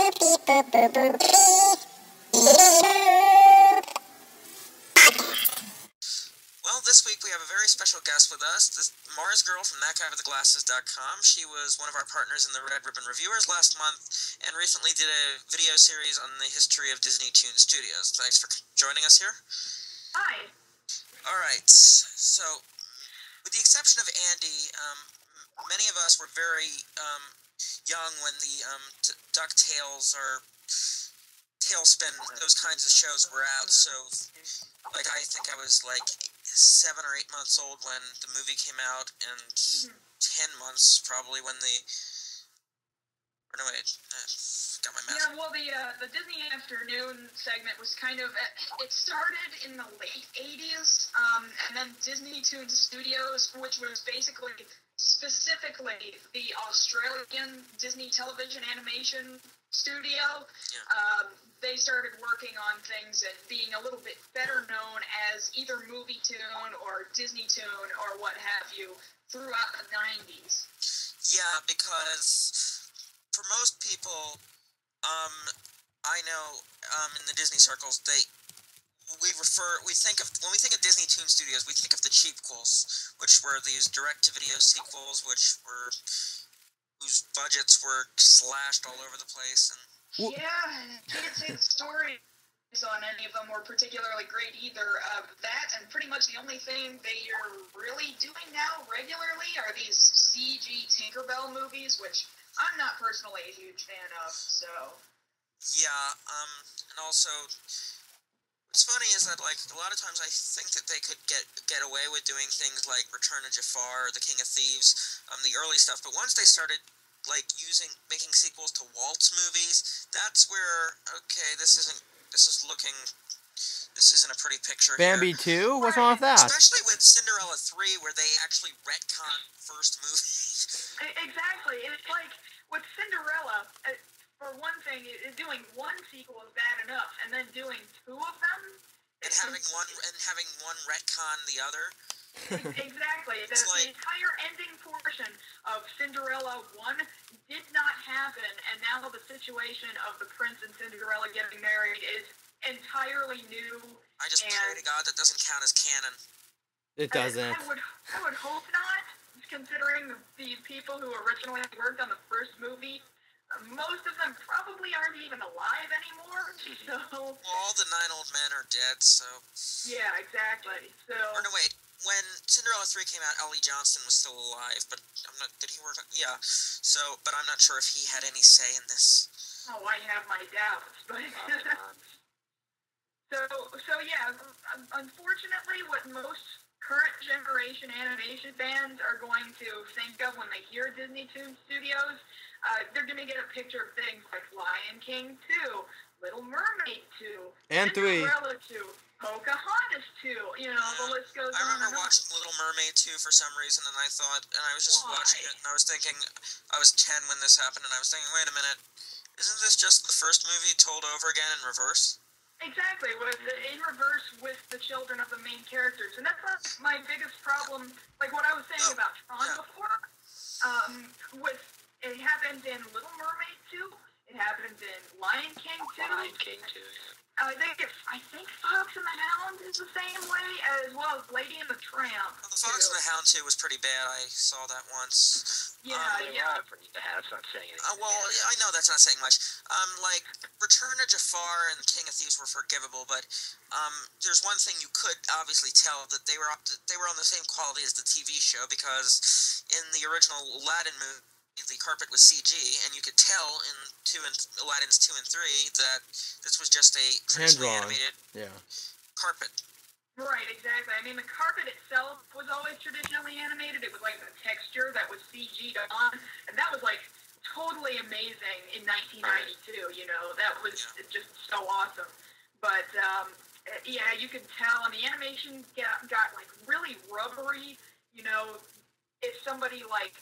Well, this week we have a very special guest with us, this Marzgurl from ThatGuyWithTheGlasses.com. She was one of our partners in the Red Ribbon Reviewers last month, and recently did a video series on the history of Disney Toon Studios. Thanks for joining us here. Hi. Alright, so, with the exception of Andy, many of us were very young when the DuckTales or Tailspin, those kinds of shows were out, so, like, I think I was, like, 7 or 8 months old when the movie came out, and 10 months, probably, when the... Or no, wait, got my math. Yeah, well, the Disney Afternoon segment was kind of... It started in the late 80s, and then Disney Toon Studios, which was basically, specifically, the Australian Disney television animation studio. Yeah. They started working on things and being a little bit better known as either Movie Toon or Disney Toon or what have you throughout the 90s. Yeah, because for most people, I know, in the Disney circles, when we think of Disney Toon Studios, we think of the cheapquels, which were these direct-to-video sequels, whose budgets were slashed all over the place, and yeah, I can't say the stories on any of them were particularly great either. That and pretty much the only thing they are really doing now regularly are these CG Tinkerbell movies, which I'm not personally a huge fan of, so... Yeah, and also, what's funny is that, like, a lot of times I think that they could get away with doing things like Return of Jafar or The King of Thieves, the early stuff, but once they started like making sequels to Walt's movies, that's where, okay, this isn't a pretty picture Bambi here. 2? What's wrong with that? Especially with Cinderella 3, where they actually retcon first movie. Exactly. It's like, with Cinderella, for one thing, doing one sequel is bad enough, and then doing two of them... And having one retcon the other. Exactly. The entire ending portion of Cinderella 1 did not happen, and now the situation of the prince and Cinderella getting married is entirely new. I just pray to God that doesn't count as canon. It doesn't. I would hope not, considering the people who originally worked on the first movie. Most of them probably aren't even alive anymore, so... Well, all the 9 old men are dead, so... Yeah, exactly, so... Or no, wait. When Cinderella 3 came out, Ellie Johnston was still alive, but did he work on... Yeah, so, but I'm not sure if he had any say in this. Oh, I have my doubts, but... So yeah, unfortunately, what most current generation animation fans are going to think of when they hear Disney Toon Studios, they're going to get a picture of things like Lion King 2, Little Mermaid 2, and 3, Cinderella 2, Pocahontas 2, you know, the list goes on. I remember watching Little Mermaid 2 for some reason, and I was just watching it, and I was thinking, I was 10 when this happened, and I was thinking, wait a minute, isn't this just the first movie told over again in reverse? Exactly, in reverse with the children of the main characters. And that's my biggest problem, like what I was saying about Tron before. It happened in Little Mermaid 2, it happened in Lion King 2. Lion King 2, yeah. I think Fox and the Hound is the same way, as well as Lady and the Tramp. Well, the Fox and the Hound 2 was pretty bad. I saw that once. Yeah. That's not saying anything. Well, I know that's not saying much. Like, Return of Jafar and King of Thieves were forgivable, but there's one thing you could obviously tell, that they were on the same quality as the TV show, because in the original Aladdin movie, the carpet was CG, and you could tell in Aladdin's 2 and 3 that this was just a traditionally animated carpet. Right, exactly. I mean, the carpet itself was always traditionally animated. It was like the texture that was CG'd on, and that was like totally amazing in 1992, you know. That was just so awesome. But, yeah, you could tell, and the animation got like really rubbery, you know. If somebody like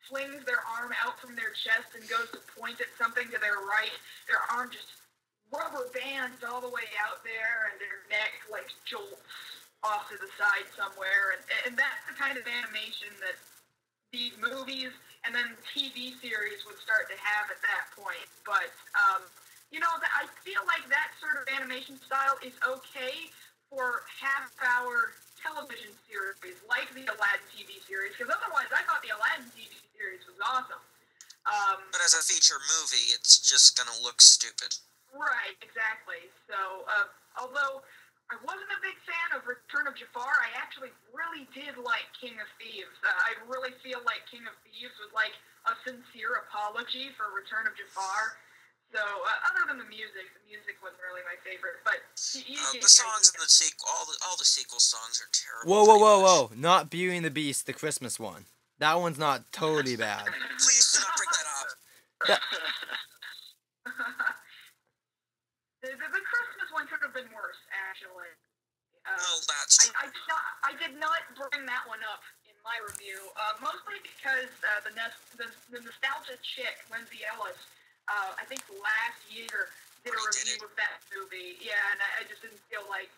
flings their arm out from their chest and goes to point at something to their right, their arm just rubber bands all the way out there, and their neck like jolts off to the side somewhere, and that's the kind of animation that these movies, and then TV series would start to have at that point. But I feel like that sort of animation style is okay for half-hour television series like the Aladdin TV series, because otherwise I thought the Aladdin TV series was awesome. But as a feature movie, it's just gonna look stupid. Right, exactly. So, although I wasn't a big fan of Return of Jafar, I actually really did like King of Thieves. I really feel like King of Thieves was like a sincere apology for Return of Jafar. So, other than the music wasn't really my favorite. But the songs in the sequel, all the sequel songs are terrible. Whoa! Not Beauty and the Beast, the Christmas one. That one's not totally bad. Please do not bring that up. The Christmas one could have been worse, actually. That's true. I did not bring that one up in my review, mostly because the nostalgia chick, Lindsay Ellis, I think last year did a review of that movie. Yeah, and I just didn't feel like,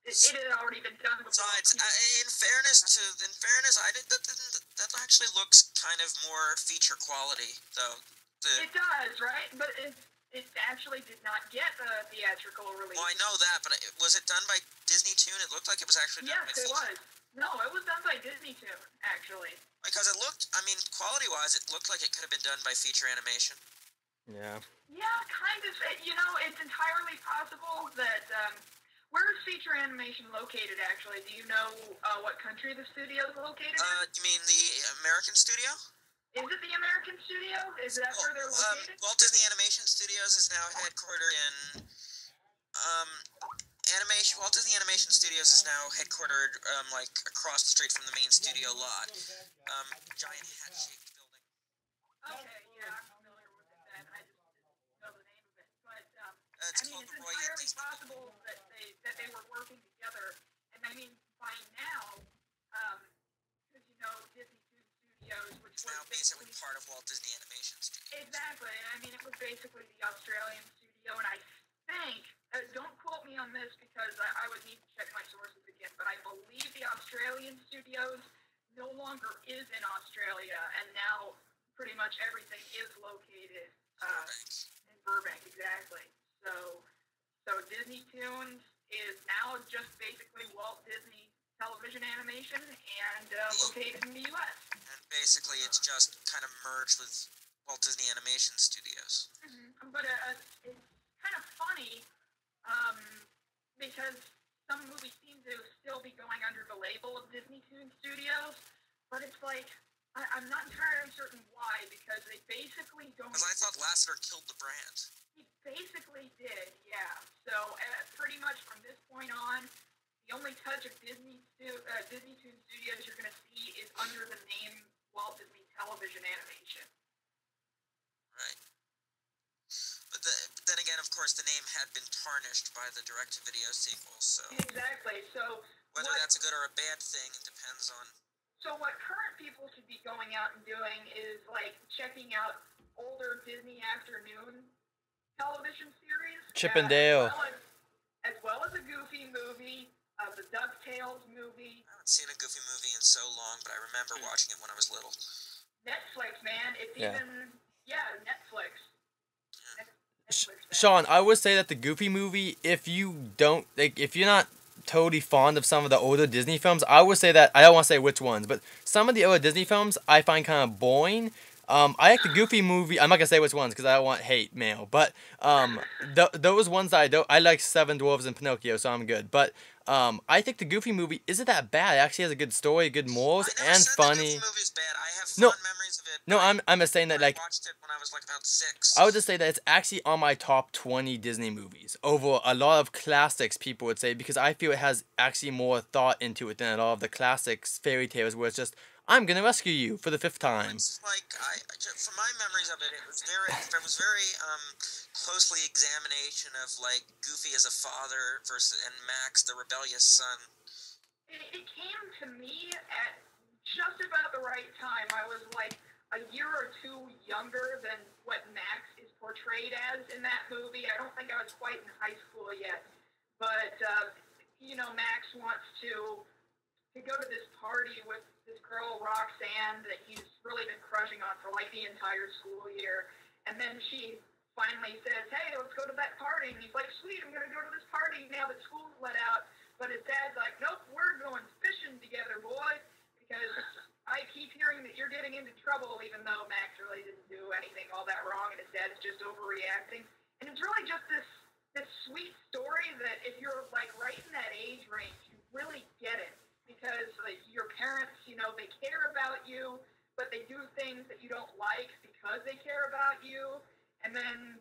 it had already been done before. Besides, in fairness, that actually looks kind of more feature quality, though. It does, right? But it actually did not get a theatrical release. Well, I know that, but was it done by Disney Toon? It looked like it was actually done by Yes, it was. No, it was done by Disney Toon, actually. Because it looked, quality-wise, it looked like it could have been done by feature animation. Yeah. Yeah, kind of. It's entirely possible that, where is feature animation located, actually? Do you know what country the studio is located in? You mean the American studio? Is it the American studio? Is that where they're located? Walt Disney Animation Studios is now headquartered in, Walt Disney Animation Studios is now headquartered, across the street from the main studio lot. Giant hat-shaped building. Okay, yeah, I'm familiar with it then. I just didn't know the name of it. But, It's it's called the Roy entirely Disney. possible that they were working together. And by now, because Disney Toon Studios, which It's was now basically part of Walt Disney Animation Studios. Exactly. It was basically the Australian studio, and I think, don't quote me on this because I would need to check my sources again, but I believe the Australian studios no longer is in Australia, and now pretty much everything is located in Burbank, exactly. So Disney Toons is now just basically Walt Disney Television Animation and located in the U.S. And basically, it's just kind of merged with Walt Disney Animation Studios. Mm-hmm. But it's kind of funny because some movies seem to still be going under the label of Disney Toon Studios, but it's like, I'm not entirely certain why, because they basically don't... Because I thought Lasseter killed the brand. He basically did, yeah. So pretty much from this point on, the only touch of Disney Toon Studios you're going to see is under the name Walt Disney Television Animation. Right. But then again, of course, the name had been tarnished by the direct-to-video sequel, so... Exactly, so... Whether that's a good or a bad thing, it depends on... So what current people should be going out and doing is, checking out older Disney afternoon television series. Chip and Dale. As well as a Goofy movie, the DuckTales movie. I haven't seen a Goofy movie in so long, but I remember watching it when I was little. Netflix, man. It's even... Yeah, Netflix. Sean, I would say that the Goofy movie, if you're not totally fond of some of the older Disney films, I would say that, I don't want to say which ones, but some of the older Disney films I find kind of boring. I like the Goofy movie. I'm not gonna say which ones because I don't want hate mail, but those ones that I like Seven Dwarfs and Pinocchio, so I'm good. But I think the Goofy movie isn't that bad. It actually has a good story, good morals, and funny. The Goofy movie's bad. I have fond memories of it. No, I'm just saying that, I watched it when I was about 6. I would just say that it's actually on my top 20 Disney movies over a lot of classics, people would say, because I feel it has actually more thought into it than a lot of the classics fairy tales where it's just, I'm gonna rescue you for the 5th time. It's from my memories of it, it was very closely examination of Goofy as a father and Max, the rebellious son. It came to me at just about the right time. I was a year or two younger than what Max is portrayed as in that movie. I don't think I was quite in high school yet, but Max wants to go to this party with this girl, Roxanne, that he's really been crushing on for like the entire school year. And then she finally says, hey, let's go to that party. And he's like, sweet, I'm going to go to this party now that school's let out. But his dad's like, nope, we're going fishing together, boy, because I keep hearing that you're getting into trouble, even though Max really didn't do anything all that wrong, and his dad's just overreacting. And it's really just this sweet story that if you're like right in that age range, you really get it. Because like, your parents, you know, they care about you, but they do things that you don't like because they care about you. And then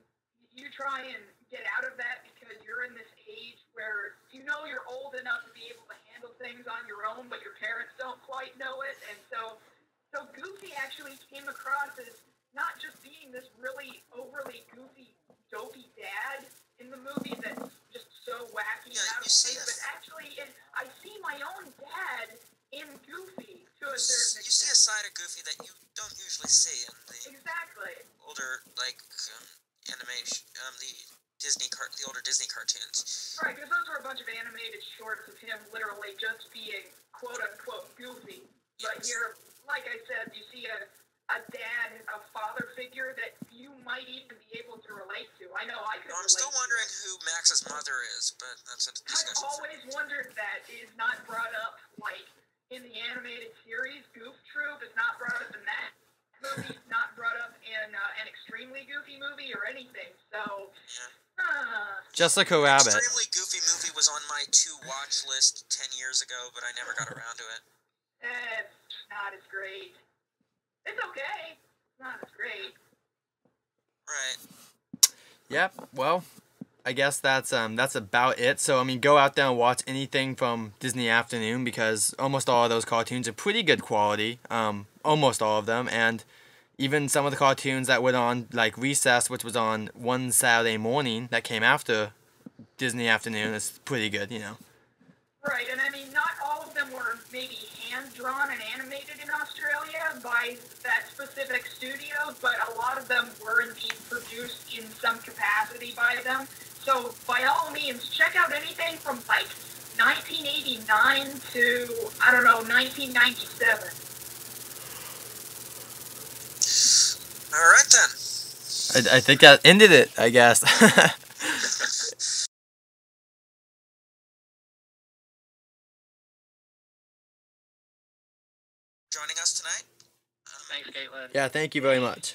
you try and get out of that because you're in this age where you know you're old enough to be able to handle things on your own, but your parents don't quite know it. And so Goofy actually came across as not just being this really overly goofy, dopey dad in the movie that's just so wacky and out of place, but actually I see my own dad in Goofy to a certain extent. You see a side of Goofy that you don't usually see in the older, like, animation, the older Disney cartoons. Right, because those were a bunch of animated shorts of him literally just being quote-unquote goofy. But here, like I said, you see a dad, a father figure that you might even be able to relate to. I know I could. I'm still wondering who Max's mother is, but that's a discussion. I've always wondered that. It is not brought up, like, in the animated series. Goof Troop is not brought up in that movie. It's not brought up in an extremely goofy movie or anything. So, Jessica Rabbit. Extremely Goofy movie was on my to-watch list 10 years ago, but I never got around to it. It's not as great. It's okay. It's not as great. Right. Yep. Well, I guess that's about it. So I mean, go out there and watch anything from Disney Afternoon because almost all of those cartoons are pretty good quality. Almost all of them, and even some of the cartoons that went on, like Recess, which was on one Saturday morning that came after Disney Afternoon, is pretty good, you know. Right, and I mean, not all of them were maybe hand-drawn and animated in Australia by that specific studio, but a lot of them were indeed produced in some capacity by them. So, by all means, check out anything from, like, 1989 to, I don't know, 1997. All right, then. I think that ended it, I guess. Joining us tonight. Thanks, Caitlin. Yeah, thank you very much.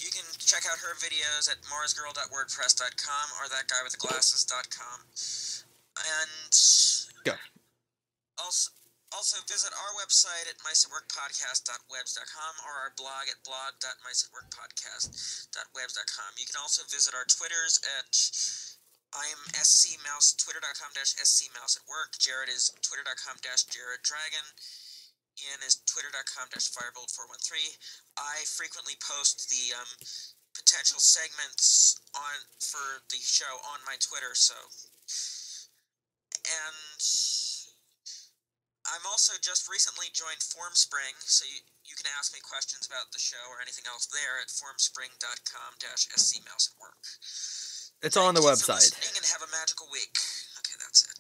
You can check out her videos at marzgurl.wordpress.com or thatguywiththeglasses.com. And Go. Also visit our website at miceatworkpodcast.webs.com or our blog at blog.miceatworkpodcast.webs.com. You can also visit our Twitters at I am scmouse, twitter.com/scmouseatwork. Jared is twitter.com/jareddragon. Ian is twitter.com/firebolt413. I frequently post the potential segments for the show on my Twitter, so. And I'm also just recently joined Formspring, so you can ask me questions about the show or anything else there at formspring.com/scmouseatwork. It's on the Thank you for website. listening and have a magical week. Okay, that's it.